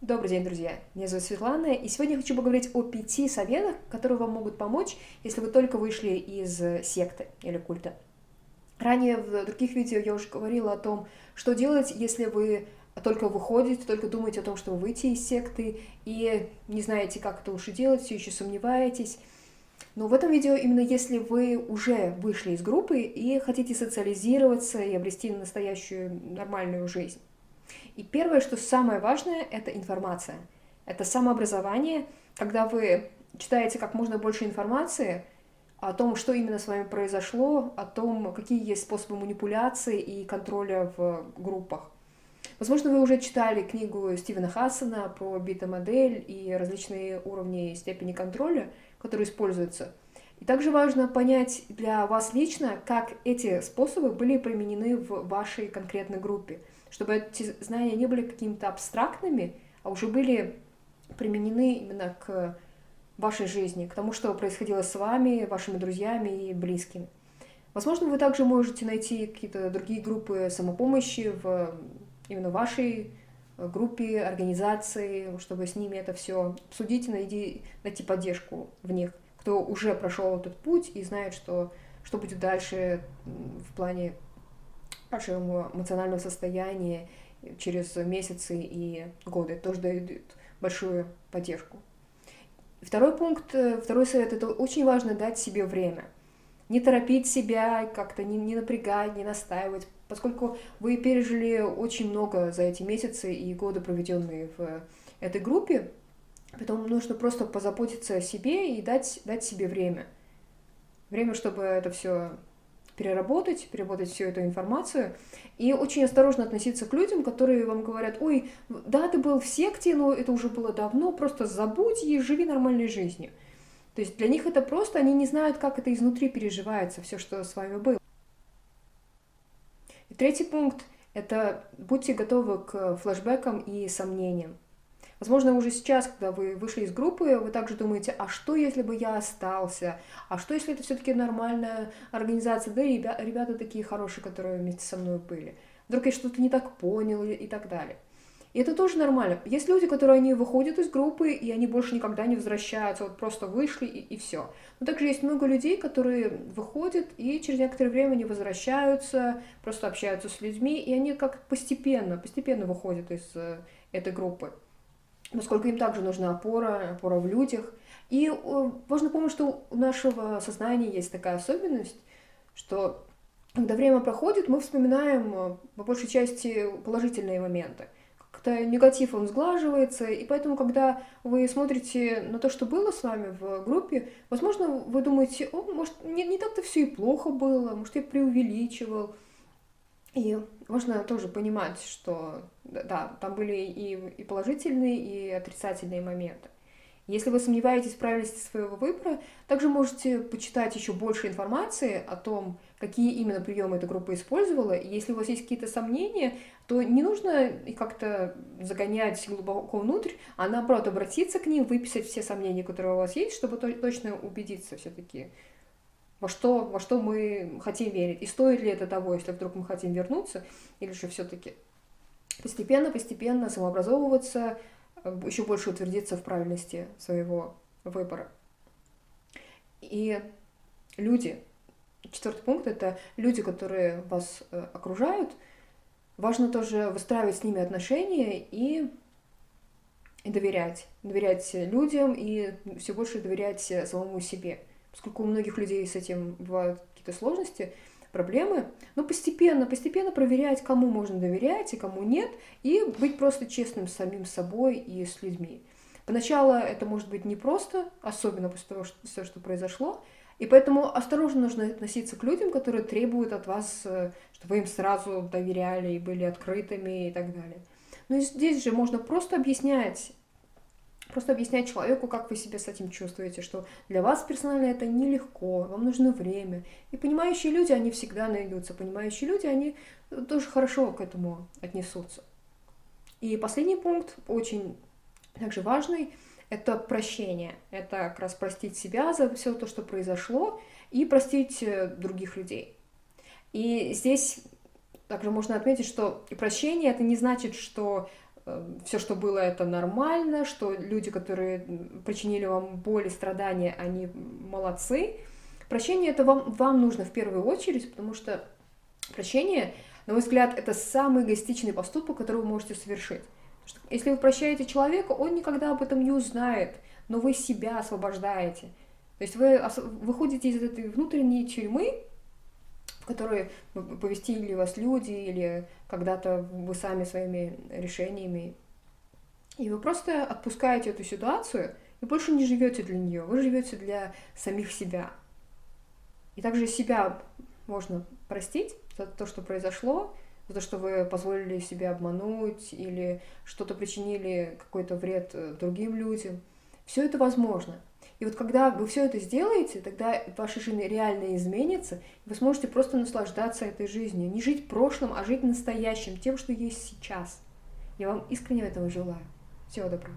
Добрый день, друзья! Меня зовут Светлана, и сегодня я хочу поговорить о 5 советах, которые вам могут помочь, если вы только вышли из секты или культа. Ранее в других видео я уже говорила о том, что делать, если вы только выходите, только думаете о том, чтобы выйти из секты, и не знаете, как это лучше делать, все еще сомневаетесь. Но в этом видео именно если вы уже вышли из группы и хотите социализироваться и обрести настоящую нормальную жизнь. И первое, что самое важное, это информация. Это самообразование, когда вы читаете как можно больше информации о том, что именно с вами произошло, о том, какие есть способы манипуляции и контроля в группах. Возможно, вы уже читали книгу Стивена Хассена про бета-модель и различные уровни и степени контроля, которые используются. И также важно понять для вас лично, как эти способы были применены в вашей конкретной группе, чтобы эти знания не были какими-то абстрактными, а уже были применены именно к вашей жизни, к тому, что происходило с вами, вашими друзьями и близкими. Возможно, вы также можете найти какие-то другие группы самопомощи в именно вашей группе, организации, чтобы с ними это все обсудить и найти поддержку в них, кто уже прошел этот путь и знает, что будет дальше в плане вашего эмоционального состояния через месяцы и годы. Это тоже дает большую поддержку. Второй пункт, второй совет, это очень важно дать себе время. Не торопить себя, как-то не напрягать, не настаивать, поскольку вы пережили очень много за эти месяцы и годы, проведенные в этой группе, поэтому нужно просто позаботиться о себе и дать себе время. Время, чтобы это все переработать всю эту информацию и очень осторожно относиться к людям, которые вам говорят: ой, да, ты был в секте, но это уже было давно, просто забудь и живи нормальной жизнью. То есть для них это просто, они не знают, как это изнутри переживается, все, что с вами было. И третий пункт – это будьте готовы к флешбекам и сомнениям. Возможно, уже сейчас, когда вы вышли из группы, вы также думаете: а что, если бы я остался? А что, если это все-таки нормальная организация? Да и ребята такие хорошие, которые вместе со мной были. Вдруг я что-то не так понял и так далее. И это тоже нормально. Есть люди, которые они выходят из группы, и они больше никогда не возвращаются, вот просто вышли и все. Но также есть много людей, которые выходят, и через некоторое время они возвращаются, просто общаются с людьми, и они как постепенно выходят из этой группы. Поскольку им также нужна опора в людях. И важно помнить, что у нашего сознания есть такая особенность, что когда время проходит, мы вспоминаем по большей части положительные моменты. Как-то негатив, он сглаживается, и поэтому, когда вы смотрите на то, что было с вами в группе, возможно, вы думаете: о, может, не так-то все и плохо было, может, я преувеличивал. И важно тоже понимать, что да, там были и положительные, и отрицательные моменты. Если вы сомневаетесь в правильности своего выбора, также можете почитать еще больше информации о том, какие именно приемы эта группа использовала. И если у вас есть какие-то сомнения, то не нужно их как-то загонять глубоко внутрь, а наоборот обратиться к ним, выписать все сомнения, которые у вас есть, чтобы точно убедиться все-таки, во что мы хотим верить. И стоит ли это того, если вдруг мы хотим вернуться, или же все-таки постепенно самообразовываться, еще больше утвердиться в правильности своего выбора. И люди. Четвертый пункт – это люди, которые вас окружают. Важно тоже выстраивать с ними отношения и доверять. Доверять людям и все больше доверять самому себе. Поскольку у многих людей с этим бывают какие-то сложности, проблемы, но постепенно проверять, кому можно доверять и кому нет, и быть просто честным с самим собой и с людьми. Поначалу это может быть непросто, особенно после того, все, что произошло, и поэтому осторожно нужно относиться к людям, которые требуют от вас, чтобы вы им сразу доверяли и были открытыми и так далее. Но здесь же можно просто объяснять человеку, как вы себя с этим чувствуете, что для вас персонально это нелегко, вам нужно время. И понимающие люди, они всегда найдутся. Понимающие люди, они тоже хорошо к этому отнесутся. И последний пункт, очень также важный, это прощение. Это как раз простить себя за все то, что произошло, и простить других людей. И здесь также можно отметить, что прощение это не значит, что все, что было, это нормально, что люди, которые причинили вам боль и страдания, они молодцы. Прощение это вам нужно в первую очередь, потому что прощение, на мой взгляд, это самый эгоистичный поступок, который вы можете совершить. Потому что если вы прощаете человека, он никогда об этом не узнает, но вы себя освобождаете. То есть вы выходите из этой внутренней тюрьмы, в которой поместили вас люди или когда-то вы сами своими решениями. И вы просто отпускаете эту ситуацию и больше не живете для нее, вы живете для самих себя. И также себя можно простить за то, что произошло, за то, что вы позволили себе обмануть или что-то причинили какой-то вред другим людям. Все это возможно. И вот когда вы все это сделаете, тогда ваша жизнь реально изменится, и вы сможете просто наслаждаться этой жизнью. Не жить прошлым, а жить настоящим, тем, что есть сейчас. Я вам искренне этого желаю. Всего доброго.